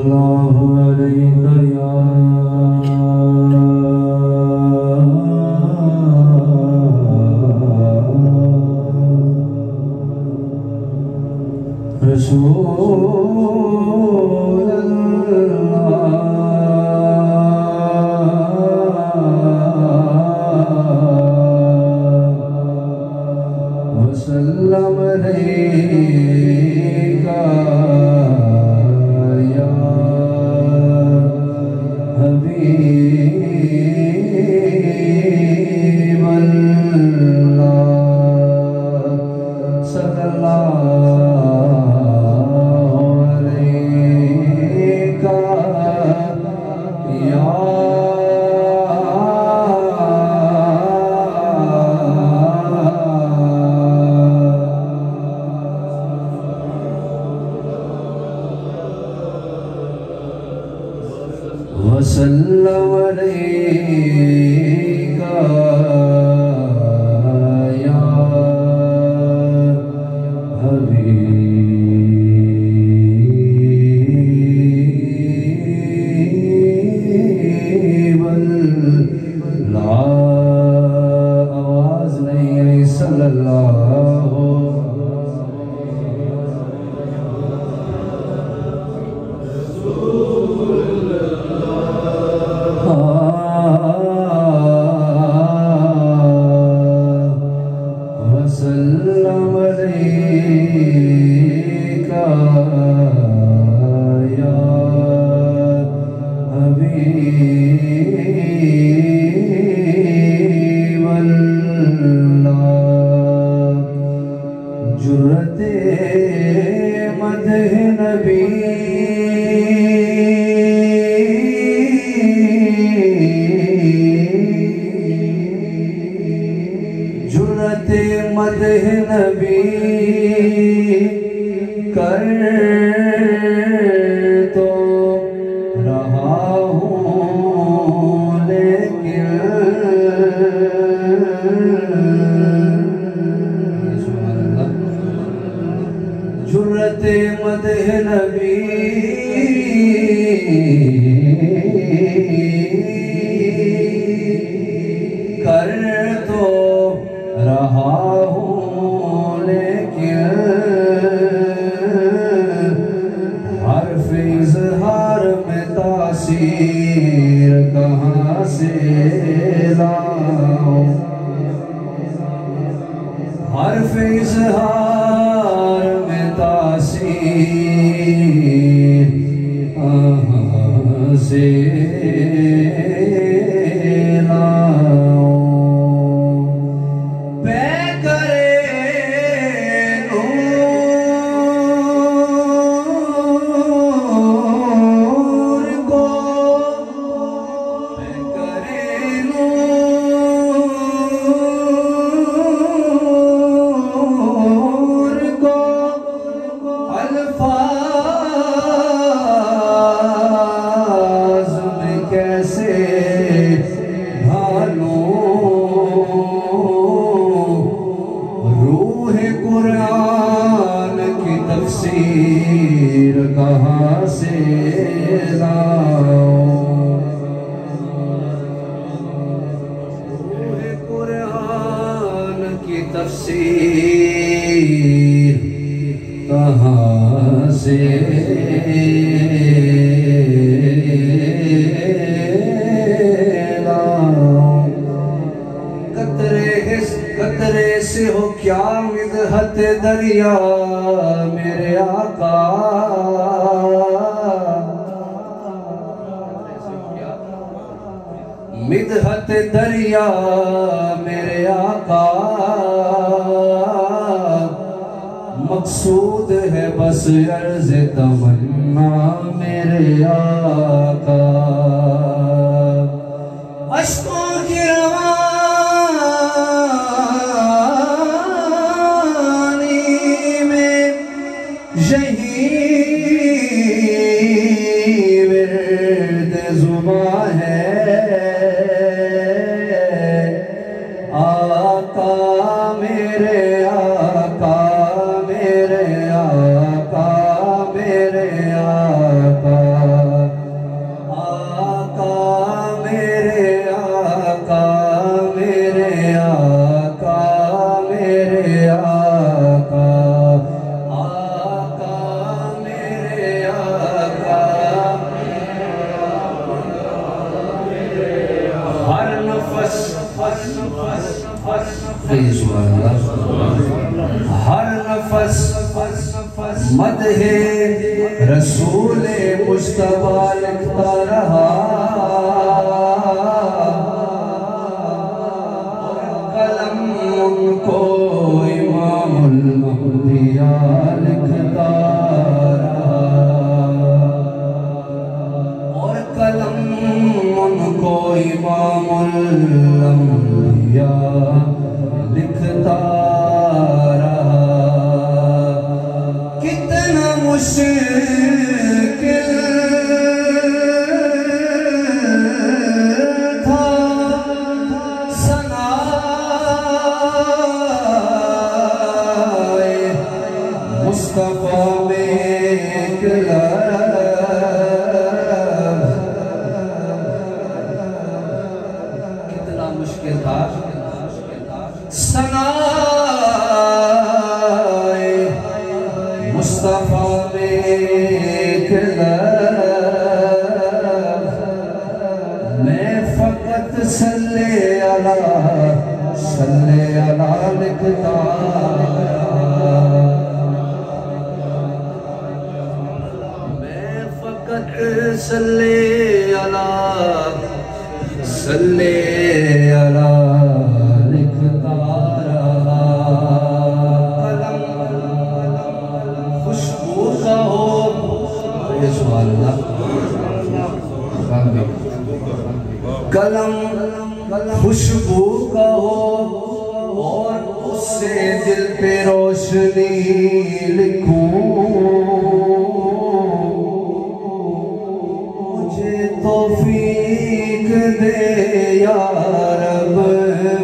اللہ علیہ یا رسول اللہ وسلم علیکہ یا حبیب اللہ صلی اللہ علیکہ یا وسلم علیکہ یا حبیب اللہ آواز نہیں آئی صلی اللہ وسلم علیکہ یا حبیب اللہ جرت مدح نبی جرت مدح نبی کر تو رہا ہوں لیکن جرت مدح نبی کر تو رہا ہوں لیکن حرف اظہار میں تاثیر کہاں سے لاؤں حرف اظہار میں تاثیر کہاں سے قرآن کی تفسیر کہاں سے لاؤں قرآن کی تفسیر کہاں سے لاؤں قطرے سے ہو کیا مدحت دریا میرے آقا مدحت دریا میرے آقا مقصود ہے بس عرض تمنا میرے آقا اشکوں کی یہی ورد زباں ہے آقا میرے آقا میرے آقا میرے آقا مدح رسول مصطفیٰ لکھتا رہا قلم ان کو امام الانبیاء لکھتا رہا اور قلم ان کو امام الانبیاء لکھتا رہا کتنا مشکل تھا ثنائے مصطفیٰ میں ایک کتنا مشکل تھا ثنائے مصطفیٰ میں ایک میں فقط صلی اللہ لکھتا میں فقط صلی اللہ لکھتا رہا خوشبو کا ہو یہ سوال قلم خوشبو کا ہو اور اس سے دل پہ روشنی لکھوں مجھے توفیق دے یا رب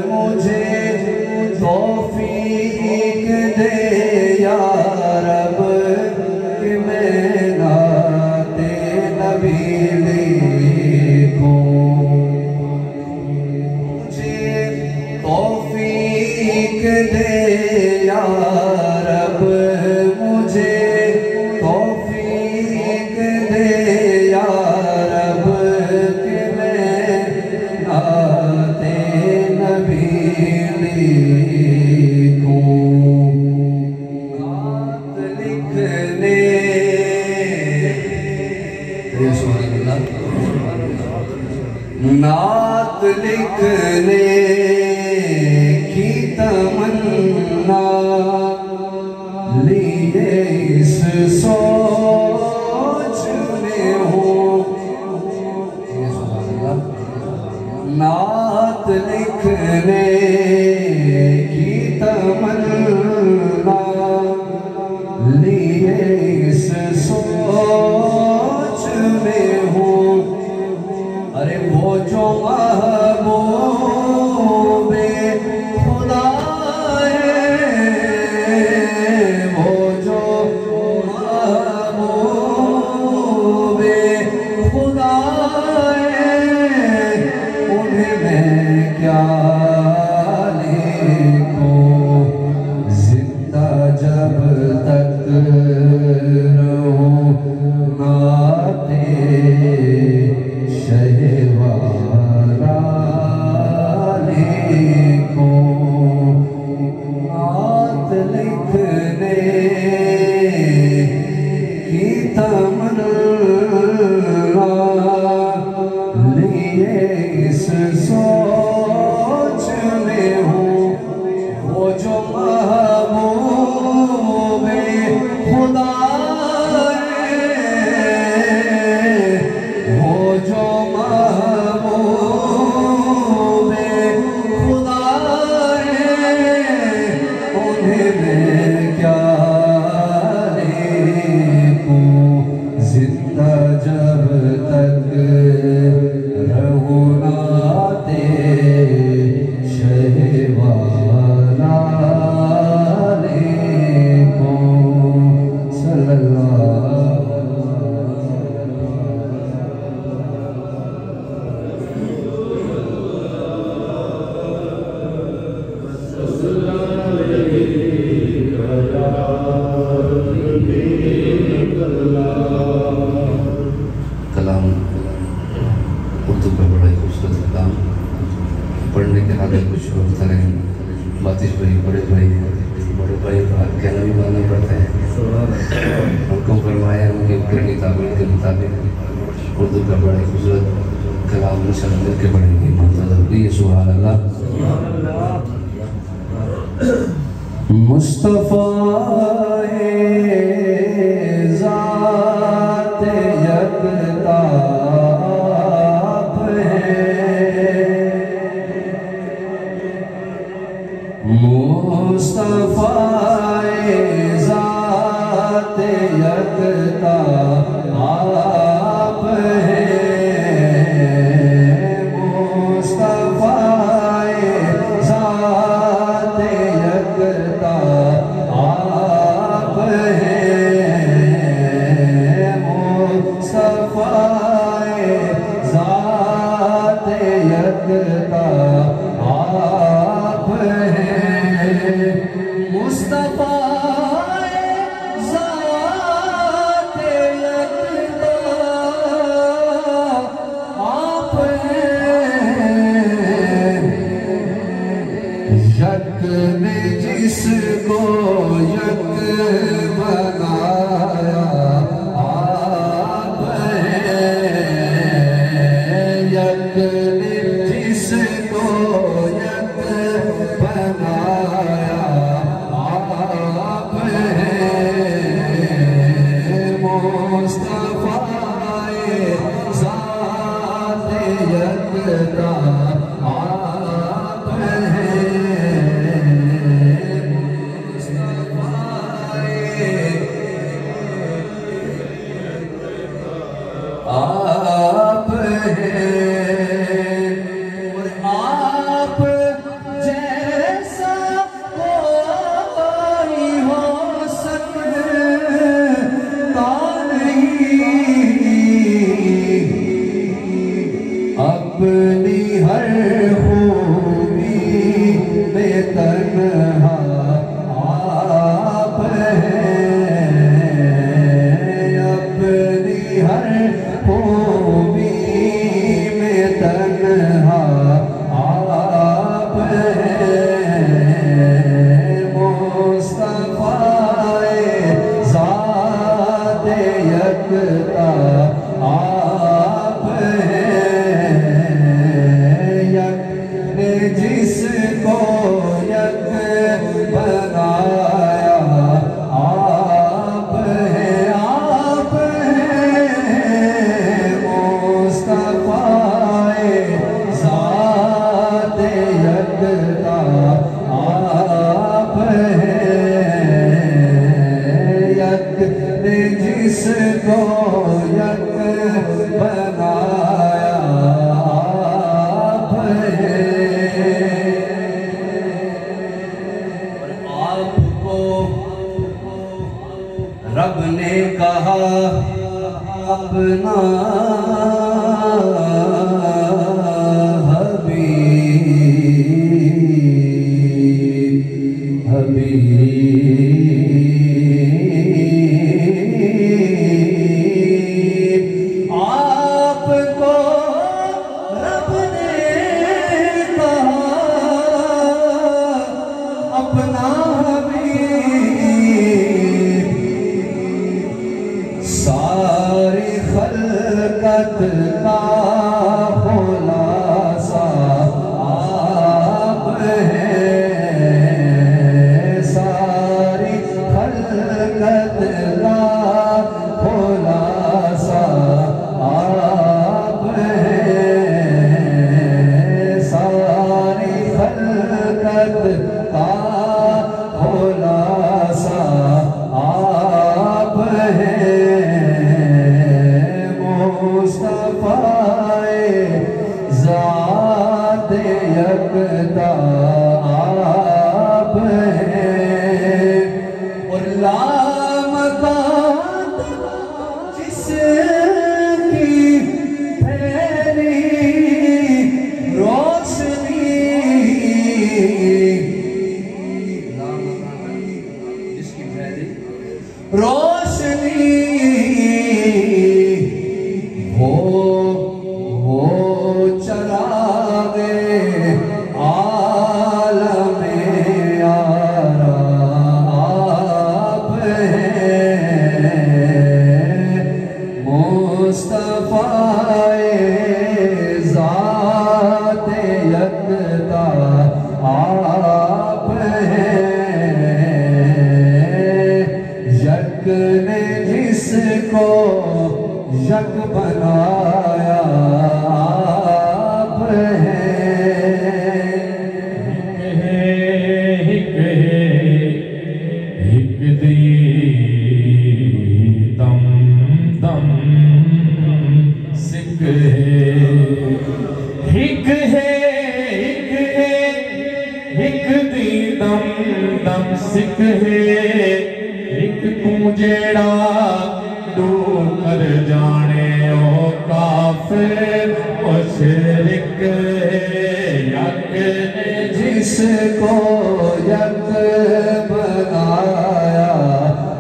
مجھے توفیق دے یا رب کہ میں نعت نبی لکھوں مجھے توفیق دے یا رب مجھے توفیق دے یا رب کہ میں نعت نبی لکھوں نعت لکھنے نعت لکھنے کی تمنا لیے اس سوچ میں ہوں نعت لکھنے کی تمنا لیے اس سوچ میں ہوں ارے وہ جو محبوب خدا ہے وہ جو محبوب خدا ہے انہیں میں کیا لکھوں زندہ جب تک رہوں نعت شہوارا لکھوں نعت لکھنے کی تمنا لیے اس سوچ میں ہوں وہ جو محبوب خدا وہ جو محبوب خدا انہیں میں کیا لکھوں زندہ جب تک رہوں نعت شہوارا لکھوں صلی اللہ کلام اردو کا بڑا ہی خوبصورت کلام پڑھنے کے حالت کچھ ہوتا ہے باتش بھائی بڑے بھائی کہنا بھی ماننا پڑتا ہے کی تعبیر کے مطابق اردو کا بڑے خوبصورت کلام نشر مل کے پڑھیں گے منتظر سبحان اللہ مصطفیٰ ذات یکتاب ہے مصطفیٰ ذات یکتاب ہے جس کو یک بنایا آپ ہیں یک جس کو یک بنایا آپ ہیں مصطفیٰ ذات یکتا آپ ہیں اور آپ جیسا کوئی ہو سکتا نہیں اپنی ہر خوبی میں تنہا آپ ہیں اپنی ہر خوبی میں تنہا آپ ہیں مصطفیٰ ذات یکتا آپ ہیں یک جس کو یک بنایا آپ ہیں آپ ہیں مصطفیٰ ذات یکتا آپ ہیں یک جس کو یک بنایا آپ ہیں آپ کو رب نے کہا اپنا حبیب حبیب آپ کو رب نے کہا اپنا حبیب ساری خلقت کا خلاصہ آپ ہیں ساری خلقت کا خلاصہ آپ ہیں ساری خلقت کا خلاصہ آپ ہیں مصطفیٰ ذات یکتا آپ ہیں، یک نے جس کو یک بنایا آپ ہیں، ایک دی دم دم سکھ ایک ہے، ایک دی دم دم سکھ ہے، ایک کو جیڑا ڈو کر جانے او کافر مشرک یک جس کو یک بنایا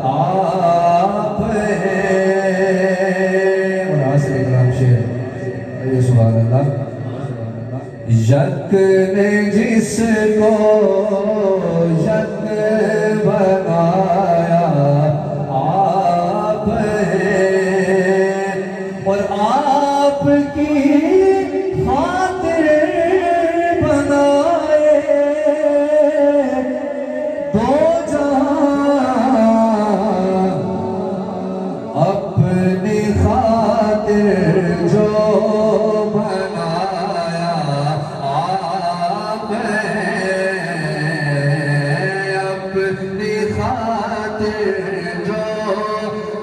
آپ ہیں۔ اور آسر اکرام شیر سبحان اللہ۔ یک نے جس کو یک بنایا آپ ہیں، اور آپ کی خاطر بنائے دو جہاں، اپنی خاطر جو بنایا آپ ہیں، اپنی خاطر جو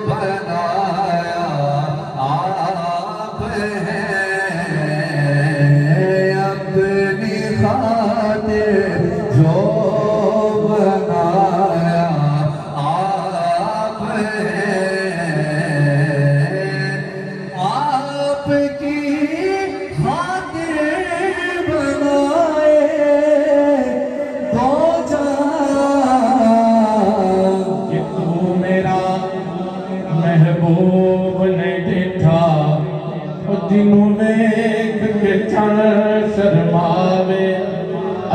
بنایا آپ ہیں، اپنی خاطر جو بنایا آپ ہیں، آپ کی خاطر بنائے دو جہاں، کہ تو میرا محبوب نے دیکھا جنوں دیکھ کے چڑھ شرماوے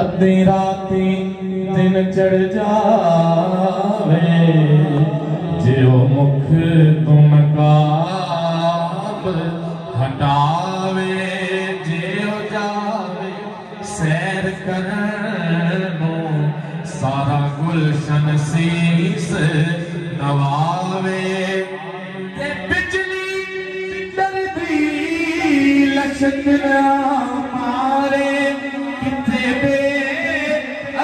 ادھی راتی دن چڑھ جاوے جیو مکھ تو نقاب ہٹاوے جیو جاوے سیر کرنو سارا گلشن سیس نواوے تے بجلی ڈردی لشک نہ مارے کتے بے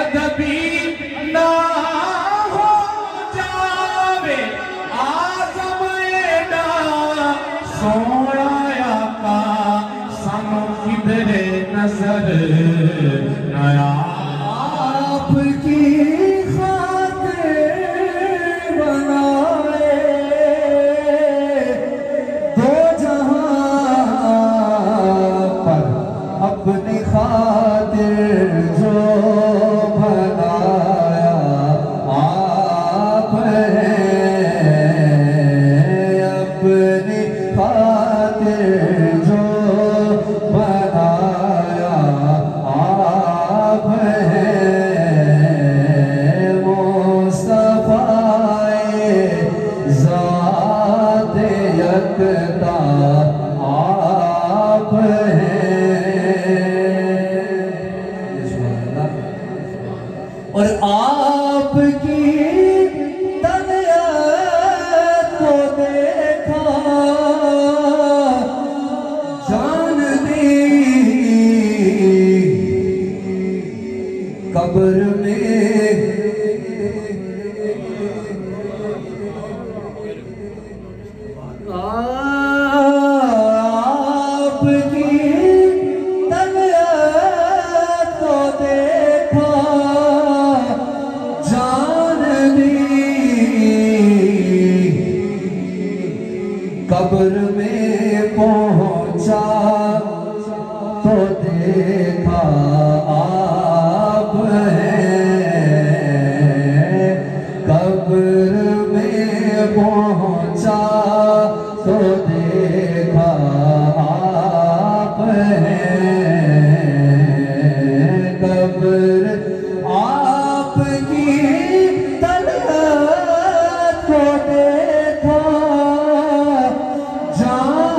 ادبی نہ ہو جاوے آزم ایڈا سونا آقا سانو کدھرے نظر نہ آپ کی خاطر بنائے دو جہاں پر، اپنی خاطر جو بنایا آپ ہیں، اپنی خاطر جو بنایا آپ ہیں، مصطفیٰ ذات یکتا آپ ہیں، اور آپ کی طبیعت کو دیکھا جان دی قبر میں آپ کی طبیعت کو دیکھا جان دی قبر میں پہنچا تو دیکھا آپ ہیں، قبر میں پہنچا تو دیکھا آپ ہیں، قبر آپ کی طلعت کو دیکھا جان